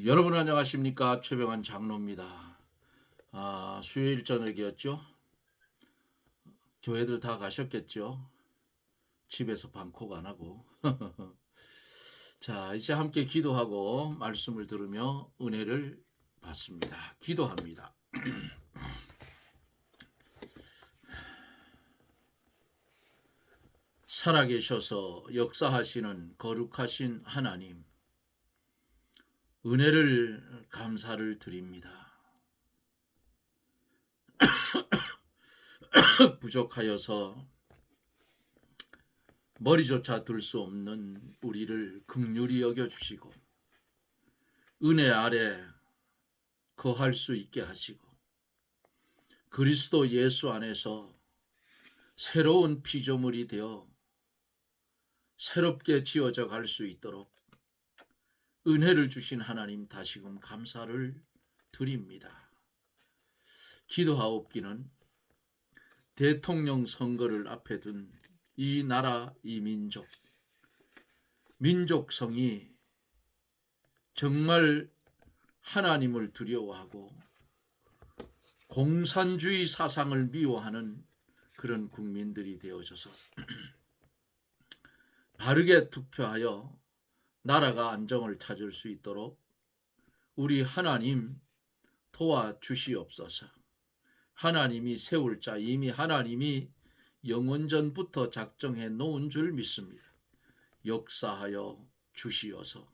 여러분 안녕하십니까? 최병환 장로입니다. 수요일 저녁이었죠? 교회들 다 가셨겠죠? 집에서 방콕 안 하고. 자, 이제 함께 기도하고 말씀을 들으며 은혜를 받습니다. 기도합니다. 살아계셔서 역사하시는 거룩하신 하나님, 은혜를 감사를 드립니다. 부족하여서 머리조차 들 수 없는 우리를 긍휼히 여겨주시고 은혜 아래 거할 수 있게 하시고 그리스도 예수 안에서 새로운 피조물이 되어 새롭게 지어져 갈 수 있도록 은혜를 주신 하나님 다시금 감사를 드립니다. 기도하옵기는 대통령 선거를 앞에 둔 이 나라, 이 민족성이 정말 하나님을 두려워하고 공산주의 사상을 미워하는 그런 국민들이 되어져서 바르게 투표하여 나라가 안정을 찾을 수 있도록 우리 하나님 도와주시옵소서. 하나님이 세울 자 이미 하나님이 영원전부터 작정해 놓은 줄 믿습니다. 역사하여 주시어서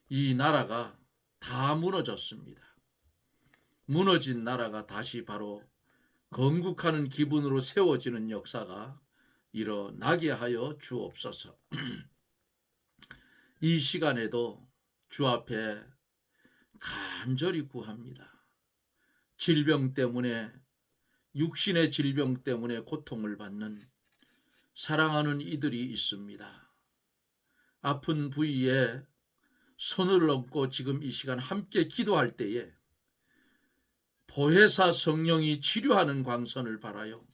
이 나라가 다 무너졌습니다. 무너진 나라가 다시 바로 건국하는 기분으로 세워지는 역사가 일어나게 하여 주옵소서. 이 시간에도 주 앞에 간절히 구합니다. 질병 때문에, 육신의 질병 때문에 고통을 받는 사랑하는 이들이 있습니다. 아픈 부위에 손을 얹고 지금 이 시간 함께 기도할 때에 보혜사 성령이 치료하는 광선을 바라요.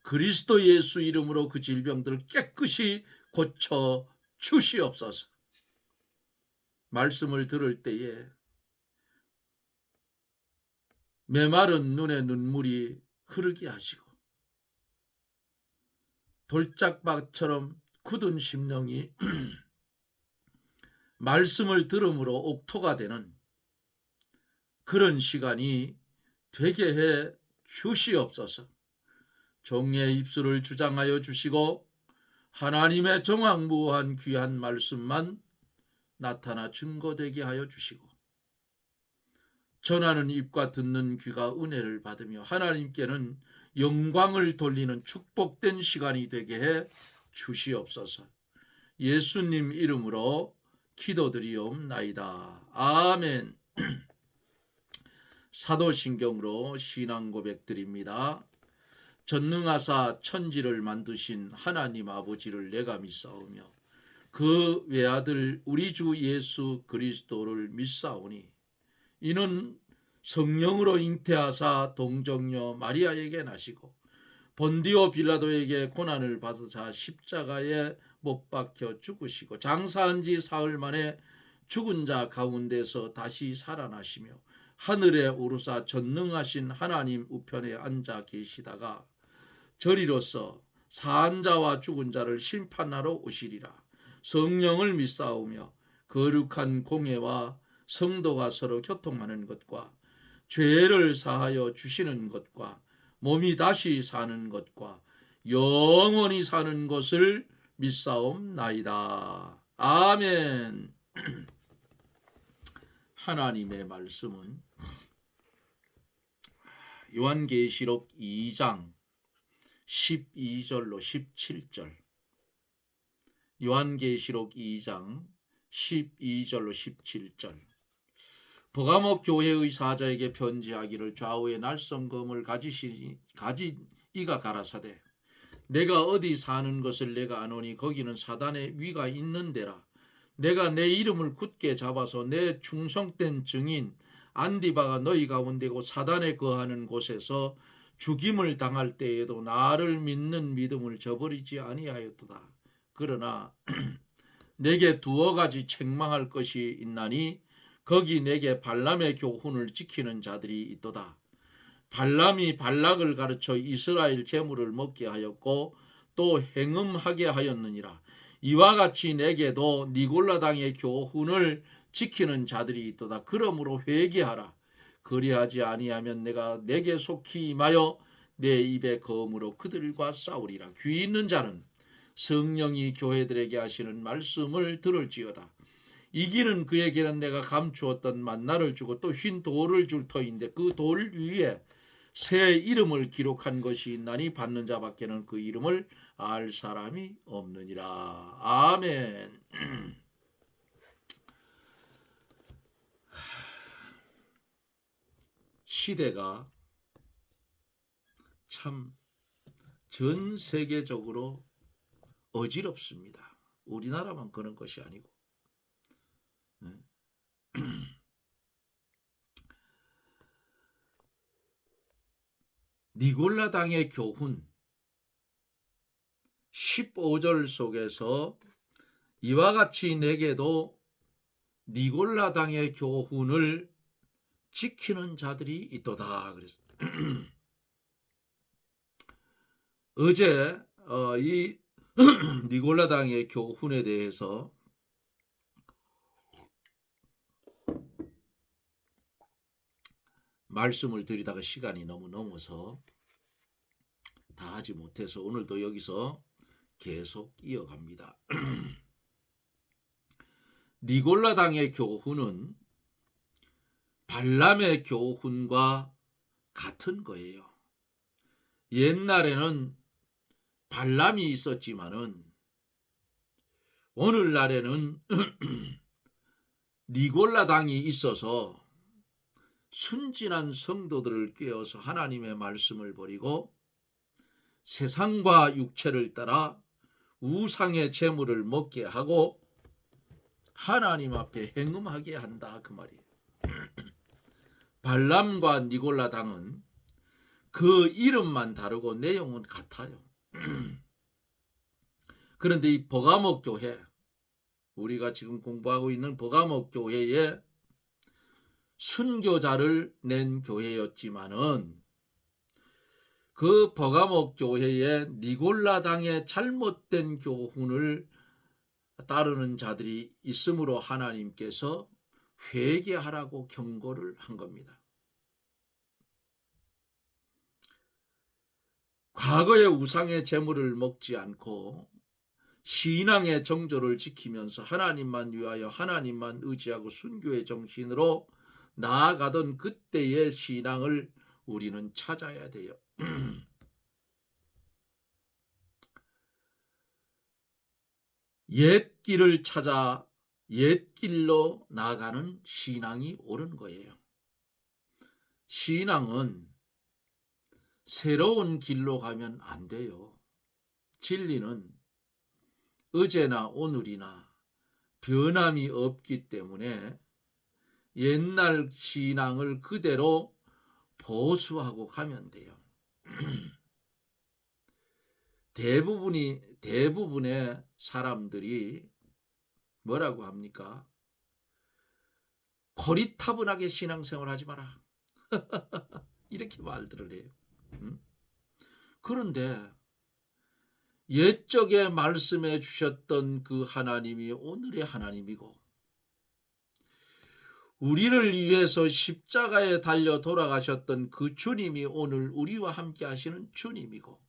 그리스도 예수 이름으로 그 질병들을 깨끗이 고쳐 주시옵소서. 말씀을 들을 때에 메마른 눈에 눈물이 흐르게 하시고 돌짝밭처럼 굳은 심령이 말씀을 들음으로 옥토가 되는 그런 시간이 되게 해 주시옵소서. 종의 입술을 주장하여 주시고 하나님의 정황무한 귀한 말씀만 나타나 증거되게 하여 주시고 전하는 입과 듣는 귀가 은혜를 받으며 하나님께는 영광을 돌리는 축복된 시간이 되게 해 주시옵소서. 예수님 이름으로 기도드리옵나이다. 아멘. 사도신경으로 신앙 고백 드립니다. 전능하사 천지를 만드신 하나님 아버지를 내가 믿사오며 그 외아들 우리 주 예수 그리스도를 믿사오니 이는 성령으로 잉태하사 동정녀 마리아에게 나시고 본디오 빌라도에게 고난을 받으사 십자가에 못 박혀 죽으시고 장사한 지 사흘 만에 죽은 자 가운데서 다시 살아나시며 하늘에 오르사 전능하신 하나님 우편에 앉아 계시다가 저리로서 사한 자와 죽은 자를 심판하러 오시리라. 성령을 믿사오며 거룩한 공예와 성도가 서로 교통하는 것과 죄를 사하여 주시는 것과 몸이 다시 사는 것과 영원히 사는 것을 믿사옵나이다. 아멘. 하나님의 말씀은 요한계시록 2장 12절로 17절, 요한계시록 2장 12절로 17절. 버가모 교회의 사자에게 편지하기를 좌우에 날성검을 가진 이가 가라사대 내가 어디 사는 것을 내가 아노니 거기는 사단의 위가 있는 데라. 내가 내 이름을 굳게 잡아서 내 충성된 증인 안디바가 너희 가운데고 사단에 거하는 곳에서 죽임을 당할 때에도 나를 믿는 믿음을 저버리지 아니하였도다. 그러나 내게 두어 가지 책망할 것이 있나니 거기 내게 발람의 교훈을 지키는 자들이 있도다. 발람이 발락을 가르쳐 이스라엘 재물을 먹게 하였고 또 행음하게 하였느니라. 이와 같이 내게도 니골라 당의 교훈을 지키는 자들이 있도다. 그러므로 회개하라. 그리하지 아니하면 내가 내게 속히 임하여 내 입의 검으로 그들과 싸우리라. 귀 있는 자는 성령이 교회들에게 하시는 말씀을 들을지어다. 이기는 그에게는 내가 감추었던 만나를 주고 또 흰 돌을 줄 터인데 그 돌 위에 새 이름을 기록한 것이 있나니 받는 자밖에는 그 이름을 알 사람이 없느니라. 아멘. 시대가 참 전 세계적으로 어지럽습니다. 우리나라만 그런 것이 아니고. 니골라 당의 교훈 15절 속에서 이와 같이 내게도 니골라 당의 교훈을 지키는 자들이 있도다. 그래서 어제 이 니골라 당의 교훈에 대해서 말씀을 드리다가 시간이 너무 넘어서 다 하지 못해서 오늘도 여기서 계속 이어갑니다. 니골라 당의 교훈은 발람의 교훈과 같은 거예요. 옛날에는 발람이 있었지만은 오늘날에는 니골라 당이 있어서 순진한 성도들을 꿰어서 하나님의 말씀을 버리고 세상과 육체를 따라 우상의 재물을 먹게 하고 하나님 앞에 행음하게 한다 그 말이에요. 발람과 니골라 당은 그 이름만 다르고 내용은 같아요. 그런데 이 버가모 교회, 우리가 지금 공부하고 있는 버가모 교회에 순교자를 낸 교회였지만은 그 버가모 교회에 니골라 당의 잘못된 교훈을 따르는 자들이 있으므로 하나님께서 회개하라고 경고를 한 겁니다. 과거의 우상의 재물을 먹지 않고 신앙의 정조를 지키면서 하나님만 위하여 하나님만 의지하고 순교의 정신으로 나아가던 그때의 신앙을 우리는 찾아야 돼요. 옛 길을 찾아 옛 길로 나아가는 신앙이 옳은 거예요. 신앙은 새로운 길로 가면 안 돼요. 진리는 어제나 오늘이나 변함이 없기 때문에 옛날 신앙을 그대로 보수하고 가면 돼요. 대부분의 사람들이 뭐라고 합니까? 고리타분하게 신앙생활 하지 마라. 이렇게 말들을 해요. 그런데 옛적에 말씀해 주셨던 그 하나님이 오늘의 하나님이고 우리를 위해서 십자가에 달려 돌아가셨던 그 주님이 오늘 우리와 함께 하시는 주님이고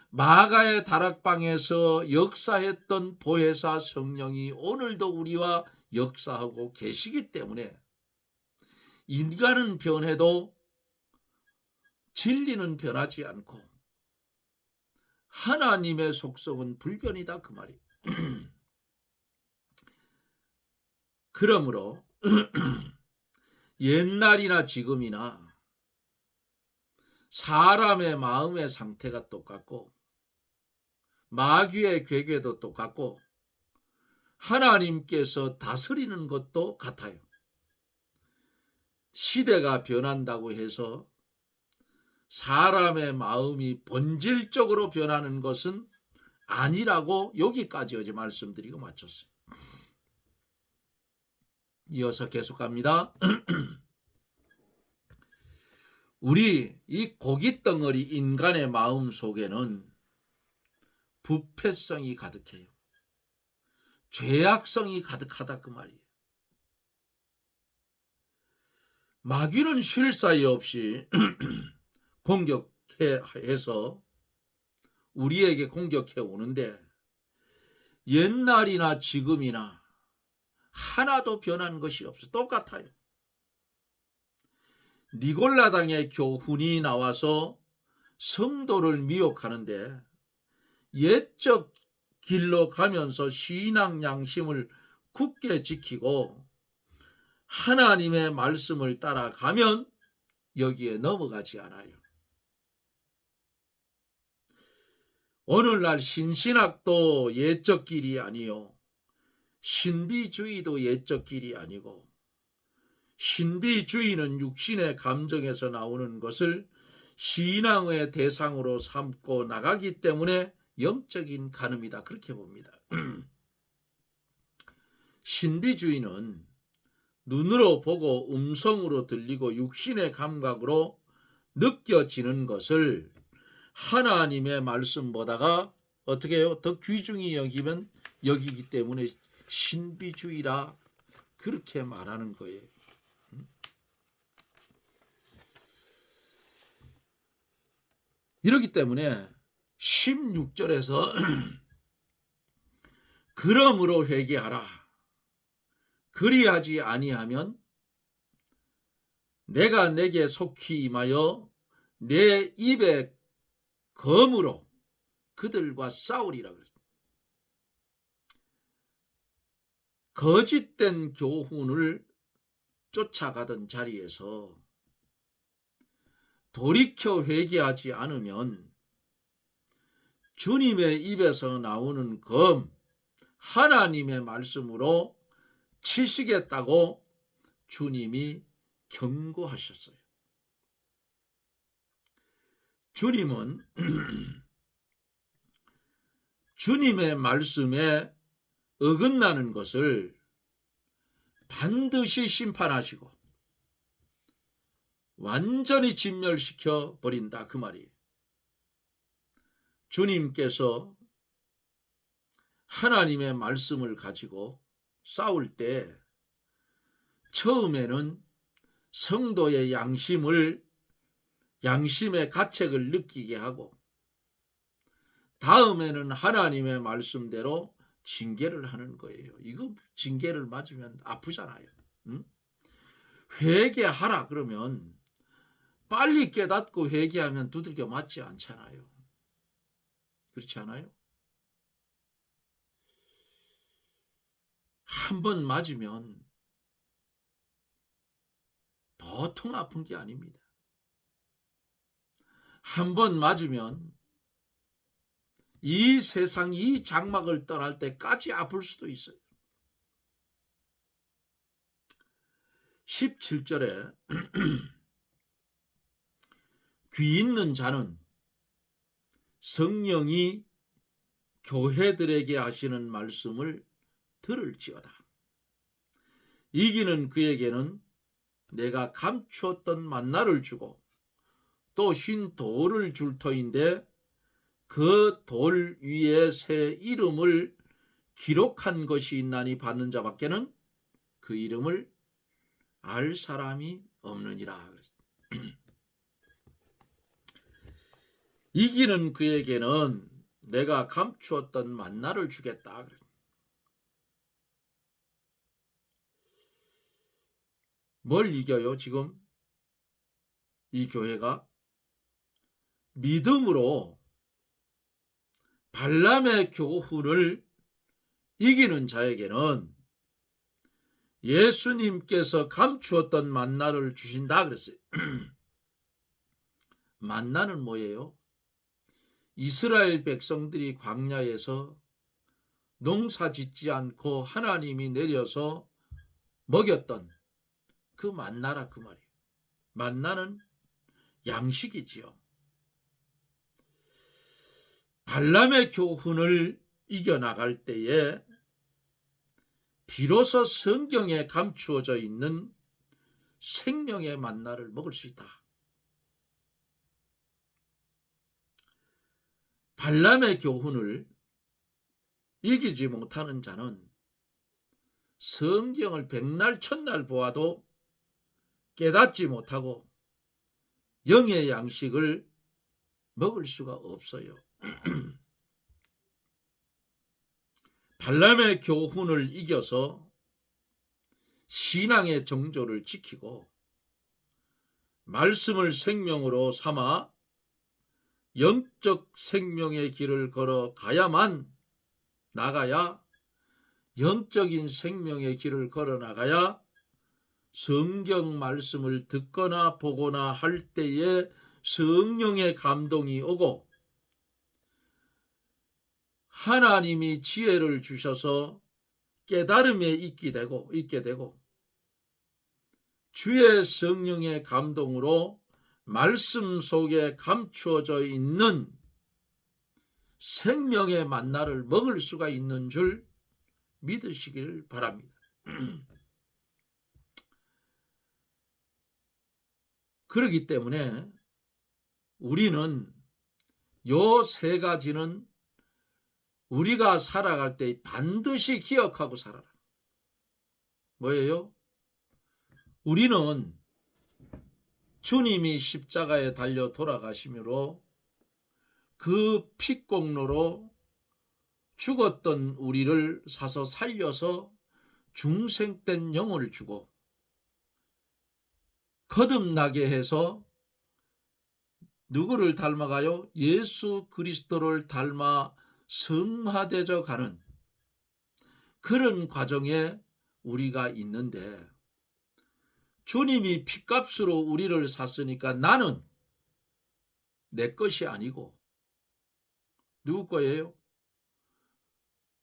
마가의 다락방에서 역사했던 보혜사 성령이 오늘도 우리와 역사하고 계시기 때문에 인간은 변해도 진리는 변하지 않고 하나님의 속성은 불변이다 그 말이에요. 그러므로 옛날이나 지금이나 사람의 마음의 상태가 똑같고 마귀의 괴계도 똑같고 하나님께서 다스리는 것도 같아요. 시대가 변한다고 해서 사람의 마음이 본질적으로 변하는 것은 아니라고 여기까지 어제 말씀드리고 마쳤어요. 이어서 계속 갑니다. 우리 이 고깃덩어리 인간의 마음 속에는 부패성이 가득해요. 죄악성이 가득하다 그 말이에요. 마귀는 쉴 사이 없이 공격해서 우리에게 공격해 오는데 옛날이나 지금이나 하나도 변한 것이 없어. 똑같아요. 니골라당의 교훈이 나와서 성도를 미혹하는데 옛적 길로 가면서 신앙 양심을 굳게 지키고 하나님의 말씀을 따라가면 여기에 넘어가지 않아요. 오늘날 신신학도 옛적 길이 아니요, 신비주의도 옛적 길이 아니고, 신비주의는 육신의 감정에서 나오는 것을 신앙의 대상으로 삼고 나가기 때문에 영적인 간음이다, 그렇게 봅니다. 신비주의는 눈으로 보고 음성으로 들리고 육신의 감각으로 느껴지는 것을 하나님의 말씀보다가 어떻게 해요? 더 귀중히 여기기 때문에 신비주의라 그렇게 말하는 거예요. 이렇기 때문에 16절에서 그러므로 회개하라. 그리하지 아니하면 내가 내게 속히 임하여 내 입에 검으로 그들과 싸우리라 그랬습니다. 거짓된 교훈을 쫓아가던 자리에서 돌이켜 회개하지 않으면 주님의 입에서 나오는 검, 하나님의 말씀으로 치시겠다고 주님이 경고하셨어요. 주님은 주님의 말씀에 어긋나는 것을 반드시 심판하시고 완전히 진멸시켜 버린다 그 말이에요. 주님께서 하나님의 말씀을 가지고 싸울 때 처음에는 성도의 양심의 가책을 느끼게 하고 다음에는 하나님의 말씀대로 징계를 하는 거예요. 이거 징계를 맞으면 아프잖아요. 응? 회개하라 그러면 빨리 깨닫고 회개하면 두들겨 맞지 않잖아요. 그렇지 않아요? 한 번 맞으면 보통 아픈 게 아닙니다. 한 번 맞으면 이 세상 이 장막을 떠날 때까지 아플 수도 있어요. 17절에 귀 있는 자는 성령이 교회들에게 하시는 말씀을 들을지어다. 이기는 그에게는 내가 감추었던 만나를 주고 또 흰 돌을 줄 터인데 그 돌 위에 새 이름을 기록한 것이 있나니 받는 자밖에는 그 이름을 알 사람이 없느니라. 이기는 그에게는 내가 감추었던 만나를 주겠다. 뭘 이겨요 지금? 이 교회가 믿음으로 발람의 교훈을 이기는 자에게는 예수님께서 감추었던 만나를 주신다 그랬어요. 만나는 뭐예요? 이스라엘 백성들이 광야에서 농사 짓지 않고 하나님이 내려서 먹였던 그 만나라 그 말이에요. 만나는 양식이지요. 발람의 교훈을 이겨나갈 때에 비로소 성경에 감추어져 있는 생명의 만나를 먹을 수 있다. 발람의 교훈을 이기지 못하는 자는 성경을 백날 천날 보아도 깨닫지 못하고 영의 양식을 먹을 수가 없어요. 발람의 교훈을 이겨서 신앙의 정조를 지키고 말씀을 생명으로 삼아 영적 생명의 길을 걸어가야만 나가야 영적인 생명의 길을 걸어 나가야 성경 말씀을 듣거나 보거나 할 때에 성령의 감동이 오고 하나님이 지혜를 주셔서 깨달음에 있게 되고 주의 성령의 감동으로 말씀 속에 감추어져 있는 생명의 만나를 먹을 수가 있는 줄 믿으시길 바랍니다. 그렇기 때문에 우리는 요 세 가지는 우리가 살아갈 때 반드시 기억하고 살아라. 뭐예요? 우리는 주님이 십자가에 달려 돌아가심으로 그 핏공로로 죽었던 우리를 사서 살려서 중생된 영혼을 주고 거듭나게 해서 누구를 닮아가요? 예수 그리스도를 닮아 성화되어 가는 그런 과정에 우리가 있는데 주님이 핏값으로 우리를 샀으니까 나는 내 것이 아니고 누구 거예요?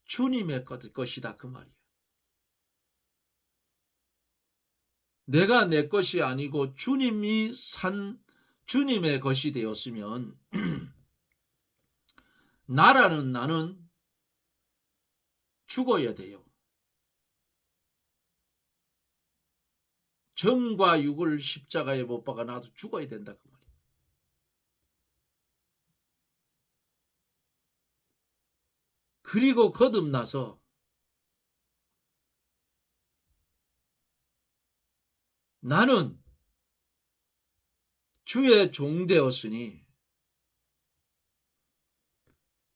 주님의 것이다 그 말이에요. 내가 내 것이 아니고 주님이 산 주님의 것이 되었으면 나라는 나는 죽어야 돼요. 정과 육을 십자가에 못 박아 나도 죽어야 된다 그 말이에요. 그리고 거듭나서 나는 주의 종 되었으니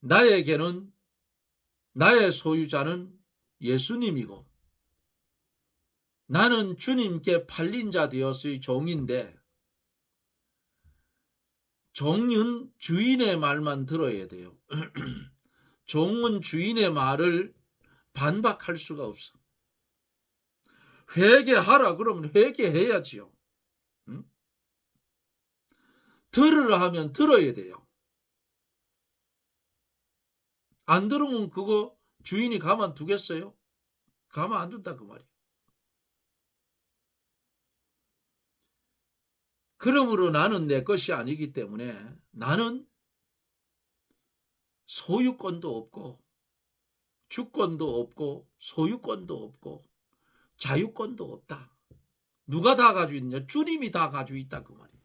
나에게는 나의 소유자는 예수님이고 나는 주님께 팔린 자 되었으니 종인데 종은 주인의 말만 들어야 돼요. 종은 주인의 말을 반박할 수가 없어. 회개하라 그러면 회개해야지요. 응? 들으라 하면 들어야 돼요. 안 들으면 그거 주인이 가만두겠어요? 가만 안 둔다 그 말이에요. 그러므로 나는 내 것이 아니기 때문에 나는 소유권도 없고 주권도 없고 소유권도 없고 자유권도 없다. 누가 다 가지고 있냐? 주님이 다 가지고 있다 그 말이에요.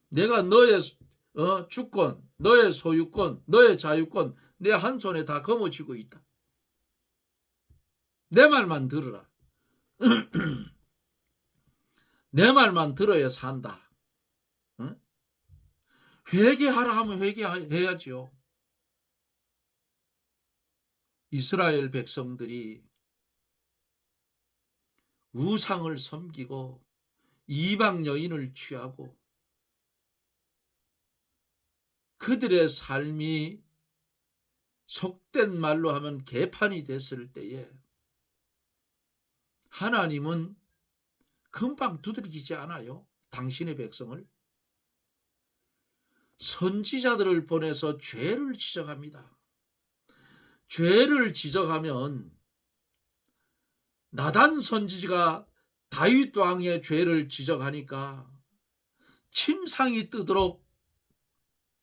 내가 너의 주권, 너의 소유권, 너의 자유권 내 한 손에 다 거머쥐고 있다. 내 말만 들으라. 내 말만 들어야 산다. 응? 회개하라 하면 회개해야지요. 이스라엘 백성들이 우상을 섬기고 이방 여인을 취하고 그들의 삶이 속된 말로 하면 개판이 됐을 때에 하나님은 금방 두들기지 않아요. 당신의 백성을. 선지자들을 보내서 죄를 지적합니다. 죄를 지적하면 나단 선지자가 다윗 왕의 죄를 지적하니까 침상이 뜨도록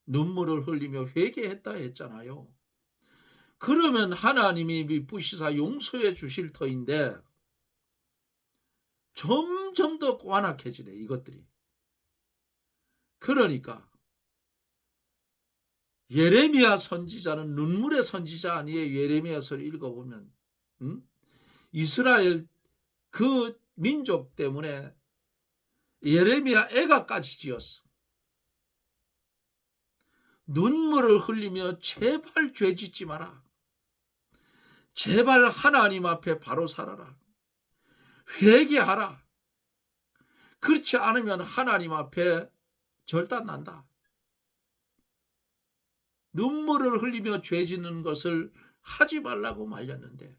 눈물을 흘리며 회개했다 했잖아요. 그러면 하나님이 미쁘시사 용서해 주실 터인데 점점 더 완악해지네, 이것들이. 그러니까 예레미야 선지자는 눈물의 선지자 아니에요. 예레미야서를 읽어보면 이스라엘 그 민족 때문에 예레미야 애가까지 지었어. 눈물을 흘리며 제발 죄 짓지 마라. 제발 하나님 앞에 바로 살아라. 회개하라. 그렇지 않으면 하나님 앞에 절단난다. 눈물을 흘리며 죄 짓는 것을 하지 말라고 말렸는데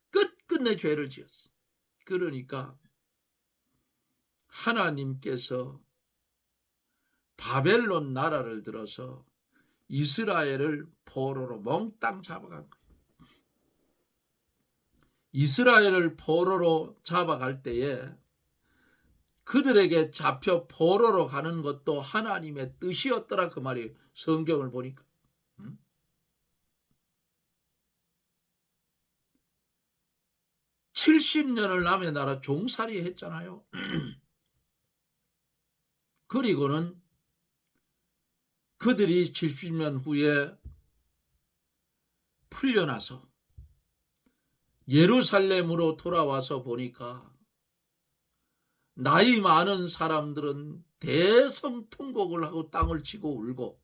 끝끝내 죄를 지었어. 그러니까 하나님께서 바벨론 나라를 들어서 이스라엘을 포로로 몽땅 잡아간 거예요. 이스라엘을 포로로 잡아갈 때에 그들에게 잡혀 포로로 가는 것도 하나님의 뜻이었더라, 그 말이. 성경을 보니까 70년을 남의 나라 종살이 했잖아요. 그리고는 그들이 70년 후에 풀려나서 예루살렘으로 돌아와서 보니까 나이 많은 사람들은 대성통곡을 하고 땅을 치고 울고,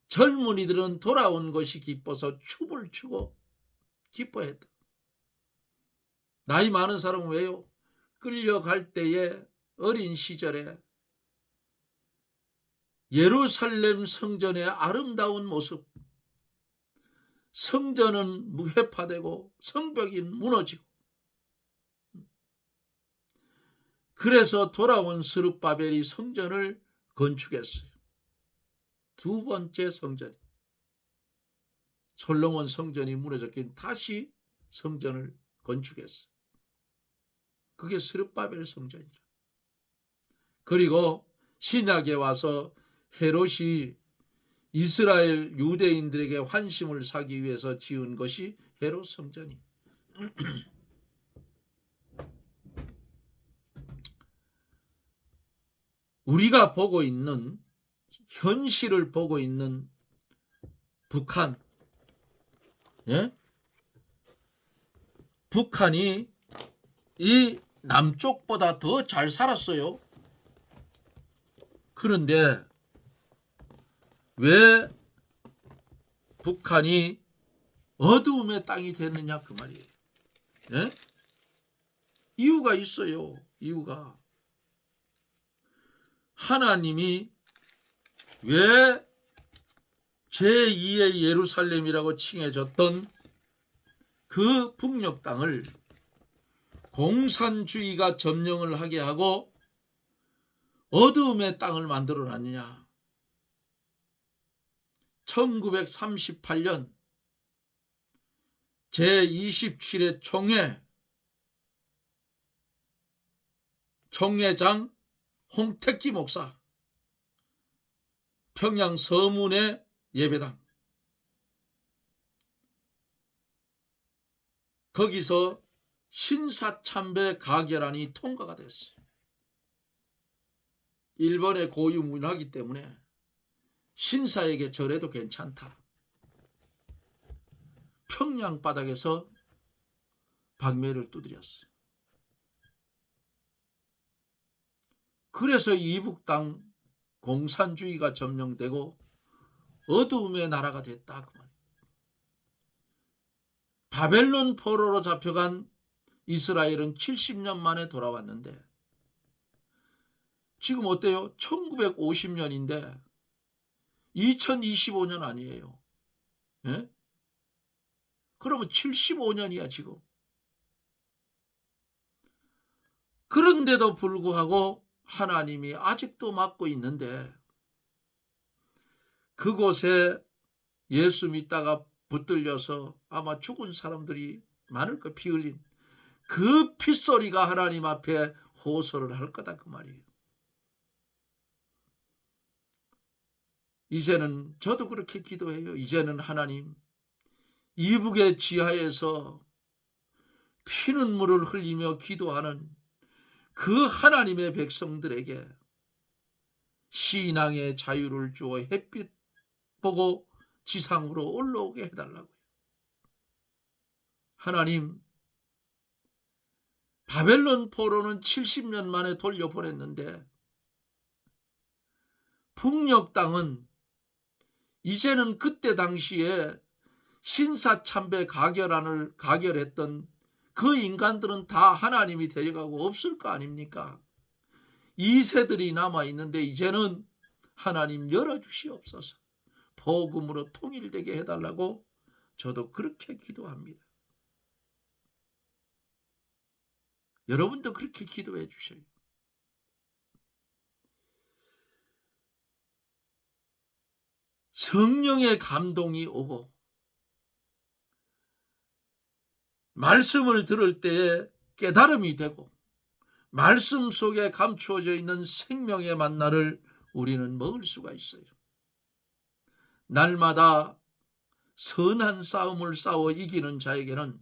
젊은이들은 돌아온 것이 기뻐서 춤을 추고 기뻐했다. 나이 많은 사람은 왜요? 끌려갈 때에 어린 시절에 예루살렘 성전의 아름다운 모습, 성전은 무회파되고 성벽이 무너지고, 그래서 돌아온 스룹바벨이 성전을 건축했어요. 두 번째 성전, 솔로몬 성전이 무너졌긴 다시 성전을 건축했어요. 그게 스룹바벨 성전이라. 그리고 신약에 와서 헤롯이 이스라엘 유대인들에게 환심을 사기 위해서 지은 것이 헤롯 성전이. 우리가 보고 있는, 현실을 보고 있는 북한, 북한이 이 남쪽보다 더 잘 살았어요. 그런데 왜 북한이 어두움의 땅이 됐느냐, 그 말이에요. 이유가 있어요. 이유가. 하나님이 왜 제2의 예루살렘이라고 칭해졌던 그 북녘 땅을 공산주의가 점령을 하게 하고 어두움의 땅을 만들어 놨느냐. 1938년 제27회 총회장 홍택기 목사, 평양 서문의 예배당, 거기서 신사참배 가결안이 통과가 됐어요. 일본의 고유 문화이기 때문에 신사에게 절해도 괜찮다. 평양 바닥에서 박매를 두드렸어요. 그래서 이북 땅 공산주의가 점령되고 어두움의 나라가 됐다, 그 말이에요. 바벨론 포로로 잡혀간 이스라엘은 70년 만에 돌아왔는데 지금 어때요? 1950년인데 2025년 아니에요. 그러면 75년이야 지금. 그런데도 불구하고 하나님이 아직도 막고 있는데, 그곳에 예수 믿다가 붙들려서 아마 죽은 사람들이 많을 거, 피 흘린 그 핏소리가 하나님 앞에 호소를 할 거다, 그 말이에요. 이제는 저도 그렇게 기도해요. 이제는 하나님, 이북의 지하에서 피눈물을 흘리며 기도하는 그 하나님의 백성들에게 신앙의 자유를 주어 햇빛 보고 지상으로 올라오게 해달라고요. 하나님, 바벨론 포로는 70년 만에 돌려보냈는데 북녘 땅은 이제는 그때 당시에 신사참배 가결안을 가결했던 그 인간들은 다 하나님이 데려가고 없을 거 아닙니까? 2세들이 남아있는데 이제는 하나님 열어주시옵소서. 복음으로 통일되게 해달라고 저도 그렇게 기도합니다. 여러분도 그렇게 기도해 주셔요. 성령의 감동이 오고 말씀을 들을 때에 깨달음이 되고 말씀 속에 감추어져 있는 생명의 만나를 우리는 먹을 수가 있어요. 날마다 선한 싸움을 싸워 이기는 자에게는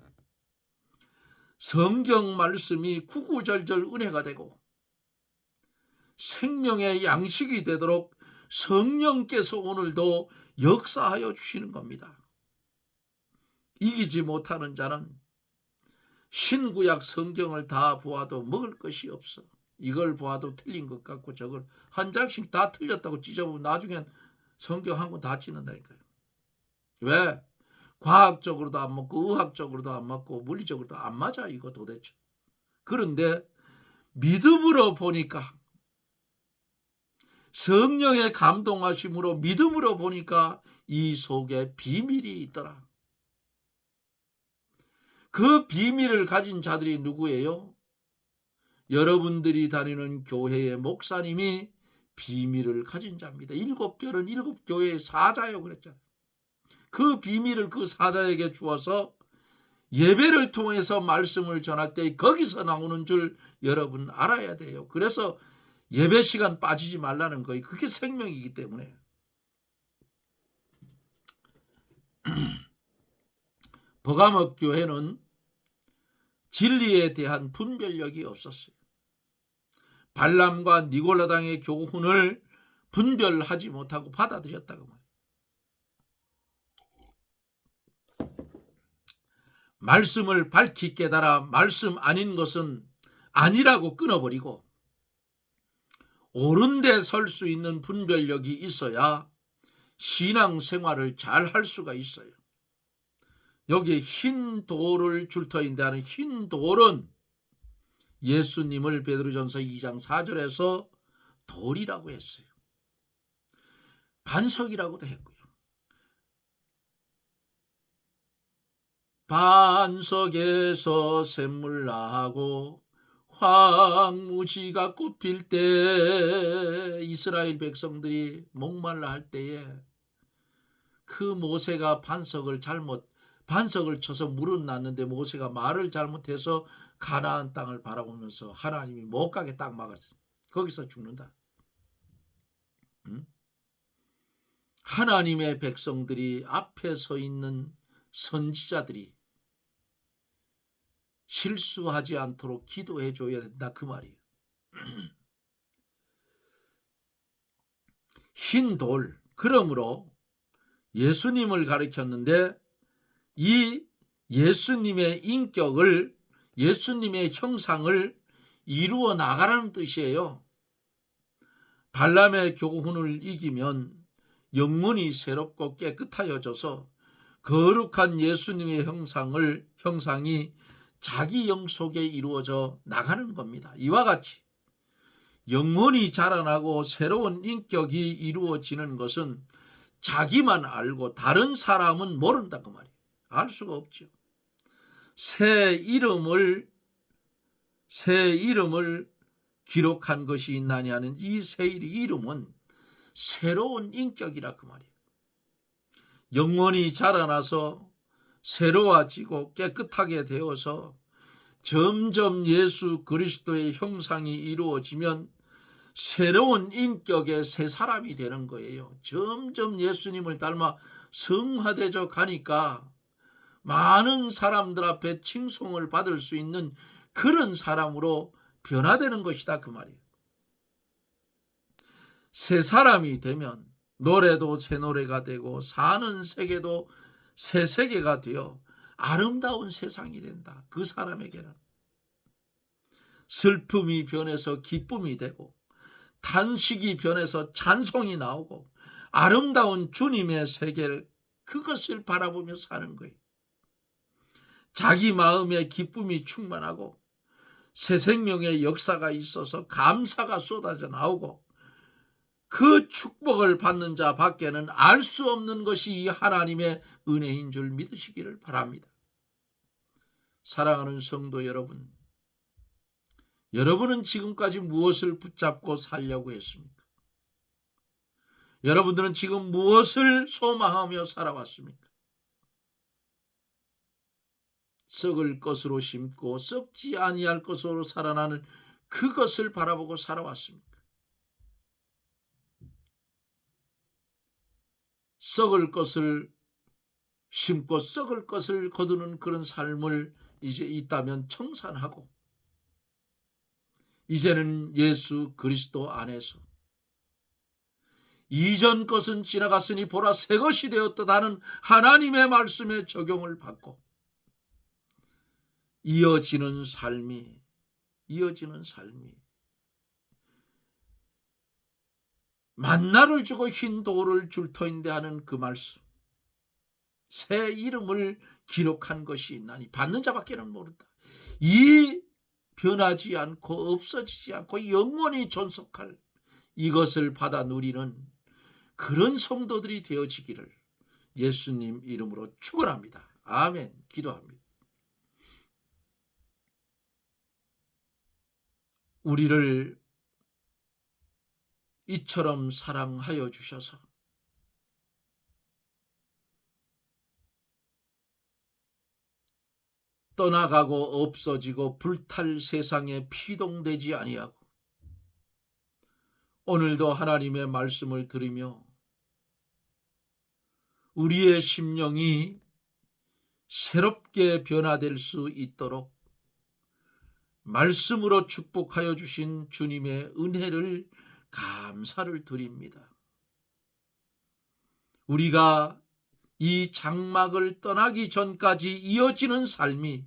성경 말씀이 구구절절 은혜가 되고 생명의 양식이 되도록 성령께서 오늘도 역사하여 주시는 겁니다. 이기지 못하는 자는 신구약 성경을 다 보아도 먹을 것이 없어. 이걸 보아도 틀린 것 같고 저걸 한 장씩 다 틀렸다고 찢어보면 나중엔 성경 한 권 다 찢는다니까요. 왜? 과학적으로도 안 맞고 의학적으로도 안 맞고 물리적으로도 안 맞아 이거 도대체. 그런데 믿음으로 보니까, 성령의 감동하심으로 믿음으로 보니까 이 속에 비밀이 있더라. 그 비밀을 가진 자들이 누구예요? 여러분들이 다니는 교회의 목사님이 비밀을 가진 자입니다. 7별은 7교회의 사자요 그랬잖아요. 그 비밀을 그 사자에게 주어서 예배를 통해서 말씀을 전할 때 거기서 나오는 줄 여러분 알아야 돼요. 그래서 예배 시간 빠지지 말라는 거예요. 그게 생명이기 때문에. 버가목 교회는 진리에 대한 분별력이 없었어요. 발람과 니골라당의 교훈을 분별하지 못하고 받아들였다고 말해요. 말씀을 밝히 깨달아 말씀 아닌 것은 아니라고 끊어버리고 옳은 데 설 수 있는 분별력이 있어야 신앙생활을 잘 할 수가 있어요. 여기에 흰 돌을 줄터인데 하는 흰 돌은 예수님을 베드로전서 2장 4절에서 돌이라고 했어요. 반석이라고도 했고요. 반석에서 샘물 나고 황무지가 꽃필 때 이스라엘 백성들이 목말라 할 때에 그 모세가 반석을 쳐서 물은 났는데 모세가 말을 잘못해서 가나안 땅을 바라보면서 하나님이 못 가게 딱 막았어. 거기서 죽는다. 하나님의 백성들이 앞에 서 있는 선지자들이 실수하지 않도록 기도해 줘야 된다 그 말이에요. 흰 돌, 그러므로 예수님을 가리켰는데 이 예수님의 인격을, 예수님의 형상을 이루어 나가라는 뜻이에요. 발람의 교훈을 이기면 영문이 새롭고 깨끗하여져서 거룩한 예수님의 형상이 자기 영 속에 이루어져 나가는 겁니다. 이와 같이 영혼이 자라나고 새로운 인격이 이루어지는 것은 자기만 알고 다른 사람은 모른다 그 말이에요. 알 수가 없죠. 새 이름을 기록한 것이 있나니 하는 이 새 이름은 새로운 인격이라 그 말이에요. 영혼이 자라나서 새로워지고 깨끗하게 되어서 점점 예수 그리스도의 형상이 이루어지면 새로운 인격의 새 사람이 되는 거예요. 점점 예수님을 닮아 성화되져 가니까 많은 사람들 앞에 칭송을 받을 수 있는 그런 사람으로 변화되는 것이다 그 말이에요. 새 사람이 되면 노래도 새 노래가 되고 사는 세계도 새 세계가 되어 아름다운 세상이 된다. 그 사람에게는 슬픔이 변해서 기쁨이 되고 탄식이 변해서 찬송이 나오고 아름다운 주님의 세계를 그것을 바라보며 사는 거예요. 자기 마음에 기쁨이 충만하고 새 생명의 역사가 있어서 감사가 쏟아져 나오고 그 축복을 받는 자 밖에는 알 수 없는 것이 이 하나님의 은혜인 줄 믿으시기를 바랍니다. 사랑하는 성도 여러분, 여러분은 지금까지 무엇을 붙잡고 살려고 했습니까? 여러분들은 지금 무엇을 소망하며 살아왔습니까? 썩을 것으로 심고 썩지 아니할 것으로 살아나는 그것을 바라보고 살아왔습니까? 썩을 것을 심고 썩을 것을 거두는 그런 삶을 이제 있다면 청산하고 이제는 예수 그리스도 안에서 이전 것은 지나갔으니 보라 새 것이 되었다는 하나님의 말씀에 적용을 받고 이어지는 삶이 만나를 주고 흰 돌을 줄 터인데 하는 그 말씀, 새 이름을 기록한 것이 있나니 받는 자밖에는 모른다. 이 변하지 않고 없어지지 않고 영원히 존속할 이것을 받아 누리는 그런 성도들이 되어지기를 예수님 이름으로 축원합니다. 아멘. 기도합니다. 우리를 이처럼 사랑하여 주셔서 떠나가고 없어지고 불탈 세상에 피동되지 아니하고 오늘도 하나님의 말씀을 들으며 우리의 심령이 새롭게 변화될 수 있도록 말씀으로 축복하여 주신 주님의 은혜를 감사를 드립니다. 우리가 이 장막을 떠나기 전까지 이어지는 삶이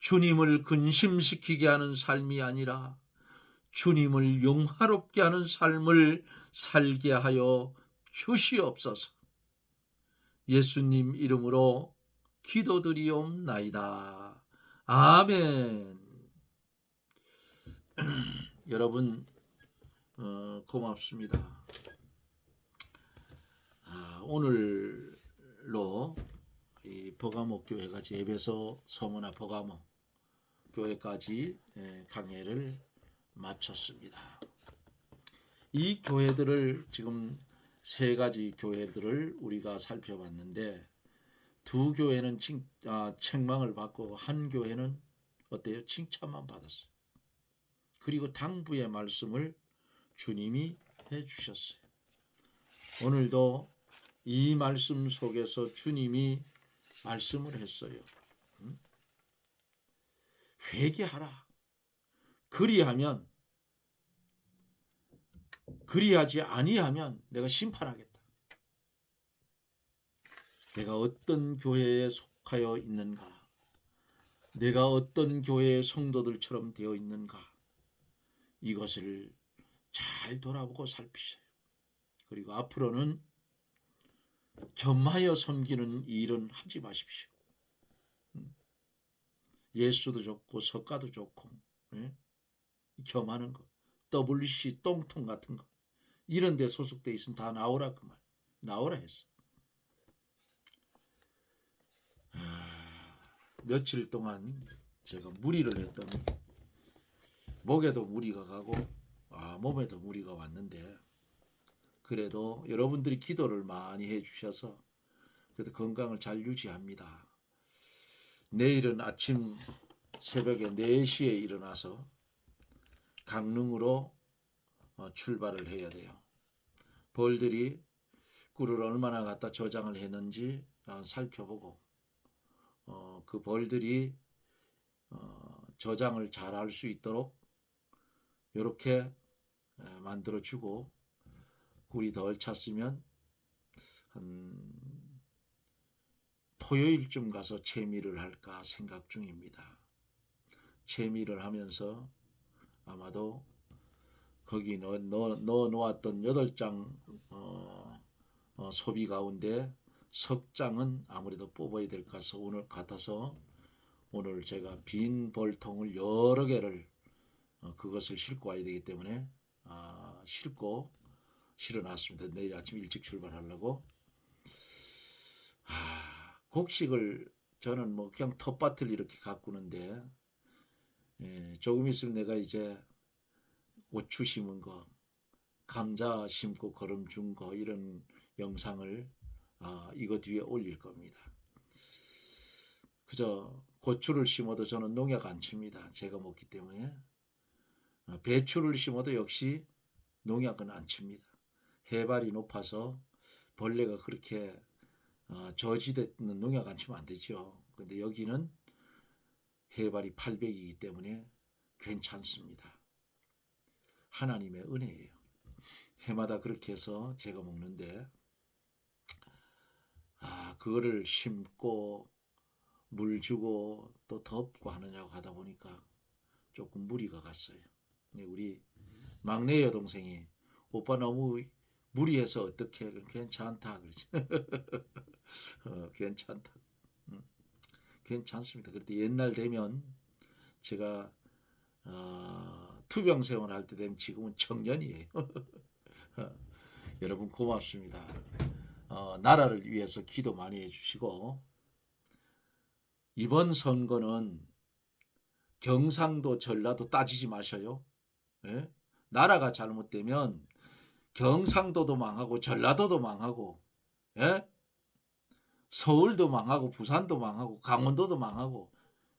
주님을 근심시키게 하는 삶이 아니라 주님을 영화롭게 하는 삶을 살게 하여 주시옵소서. 예수님 이름으로 기도드리옵나이다. 아멘. 여러분 고맙습니다. 오늘로 이 버가모 교회가 예배소 서문화 버가모 교회까지 강해를 마쳤습니다. 이 교회들을 지금 세 가지 교회들을 우리가 살펴봤는데 두 교회는 책망을 받고 한 교회는 어때요? 칭찬만 받았어요. 그리고 당부의 말씀을 주님이 해주셨어요. 오늘도 이 말씀 속에서 주님이 말씀을 했어요. 회개하라. 그리하지 아니하면 내가 심판하겠다. 내가 어떤 교회에 속하여 있는가? 내가 어떤 교회의 성도들처럼 되어 있는가? 이것을 잘 돌아보고 살피세요. 그리고 앞으로는 겸하여 섬기는 일은 하지 마십시오. 예수도 좋고 석가도 좋고 겸하는 거, WC 똥통 같은 거 이런 데 소속돼 있으면 다 나오라 그 말. 나오라 했어. 며칠 동안 제가 무리를 했더니 목에도 무리가 가고 몸에도 무리가 왔는데 그래도 여러분들이 기도를 많이 해주셔서 그래도 건강을 잘 유지합니다. 내일은 아침 새벽에 4시에 일어나서 강릉으로 출발을 해야 돼요. 벌들이 꿀을 얼마나 갖다 저장을 했는지 살펴보고 그 벌들이 저장을 잘 할 수 있도록 이렇게 만들어주고 꿀이 덜 찼으면 한 토요일쯤 가서 채미를 할까 생각 중입니다. 채미를 하면서 아마도 거기 넣어 놓았던 8장 소비 가운데 석 장은 아무래도 뽑아야 될 것 같아서 오늘 제가 빈 벌통을 여러 개를 그것을 싣고 와야 되기 때문에 싣고 실어놨습니다. 내일 아침 일찍 출발하려고. 곡식을 저는 뭐 그냥 텃밭을 이렇게 가꾸는데 조금 있으면 내가 이제 고추 심은 거, 감자 심고 거름 준 거 이런 영상을 이거 뒤에 올릴 겁니다. 그저 고추를 심어도 저는 농약 안 칩니다. 제가 먹기 때문에. 배추를 심어도 역시 농약은 안 칩니다. 해발이 높아서 벌레가 그렇게 저지대는 농약 안 치면 안 되죠. 근데 여기는 해발이 800이기 때문에 괜찮습니다. 하나님의 은혜예요. 해마다 그렇게 해서 제가 먹는데 그거를 심고 물 주고 또 덮고 하느냐고 하다 보니까 조금 무리가 갔어요. 우리 막내 여동생이 오빠 너무 무리해서 어떻게 괜찮다 그러지. 괜찮다. 괜찮습니다. 그런데 옛날 되면 제가 투병 생활할 때 되면 지금은 청년이에요. 여러분 고맙습니다. 나라를 위해서 기도 많이 해주시고 이번 선거는 경상도 전라도 따지지 마셔요. 예? 나라가 잘못되면 경상도도 망하고 전라도도 망하고 서울도 망하고 부산도 망하고 강원도도 망하고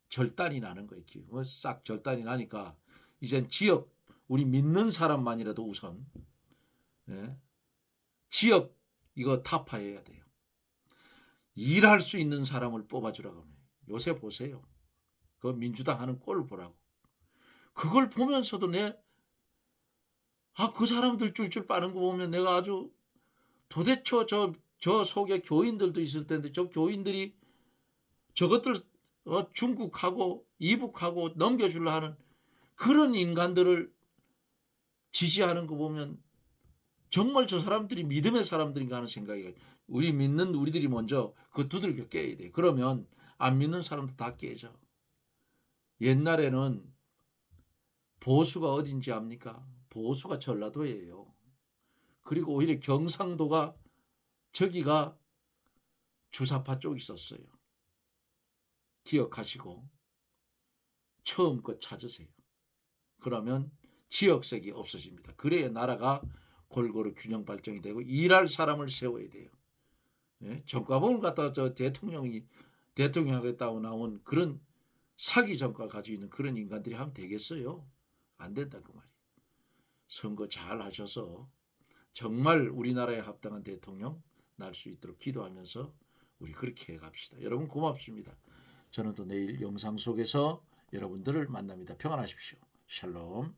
절단이 나는 거예요. 싹 절단이 나니까 이젠 지역 우리 믿는 사람만이라도 우선 지역 이거 타파해야 돼요. 일할 수 있는 사람을 뽑아주라고 합니다. 요새 보세요. 그 민주당 하는 꼴을 보라고. 그걸 보면서도 그 사람들 줄줄 빠는 거 보면 내가 아주 도대체 저 속에 교인들도 있을 텐데 저 교인들이 저것들 중국하고 이북하고 넘겨주려 하는 그런 인간들을 지지하는 거 보면 정말 저 사람들이 믿음의 사람들인가 하는 생각이 우리 믿는 우리들이 먼저 그 두들겨 깨야 돼. 그러면 안 믿는 사람도 다 깨져. 옛날에는 보수가 어딘지 압니까? 보수가 전라도예요. 그리고 오히려 경상도가 저기가 주사파 쪽 있었어요. 기억하시고 처음껏 찾으세요. 그러면 지역색이 없어집니다. 그래야 나라가 골고루 균형 발전이 되고 일할 사람을 세워야 돼요. 정과봉을 갖다가 저 대통령이 대통령하겠다고 나온 그런 사기 정과 가지고 있는 그런 인간들이 하면 되겠어요? 안 된다 그 말이에요. 선거 잘 하셔서 정말 우리나라에 합당한 대통령 날 수 있도록 기도하면서 우리 그렇게 해갑시다. 여러분 고맙습니다. 저는 또 내일 영상 속에서 여러분들을 만납니다. 평안하십시오. 샬롬.